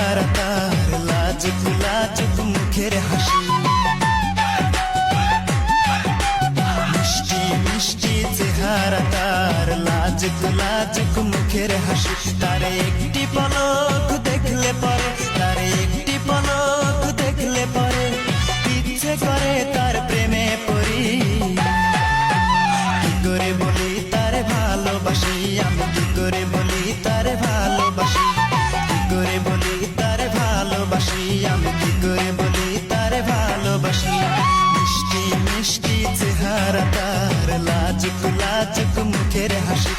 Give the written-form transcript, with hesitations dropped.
চেহারা তার, লাজুক লাজুক মুখের হাসি। মিষ্টি মিষ্টি চেহারা তার, লাজুক লাজুক মুখের হাসি। তার একটি পলক দেখলে পরে, তার একটি পলক দেখলে পরে ইচ্ছে করে তার প্রেমে পড়ি। কি করে বলি তারে ভালোবাসি, আমি কি করে বলি তারে ভালোবাসি। কি করে বলি তারে ভালোবাসি, আমি কি করে বলি তারে ভালোবাসি। মিষ্টি মিষ্টি চেহারা তার, লাজুক লাজুক মুখের হাসি।